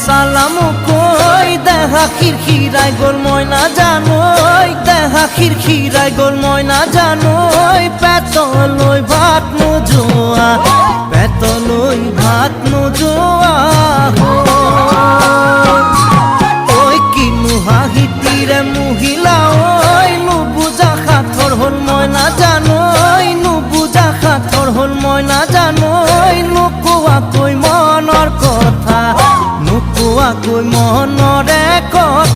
সালামু কই দেখা খিরখিরাই গোল ময়না জানোই দেখা খিরখিরাই গোল ময়না জানোই পেতলই ভাত নোজোয়া পেতলই ভাত নোজোয়া ওই কিনু হাহিতিরে মহিলা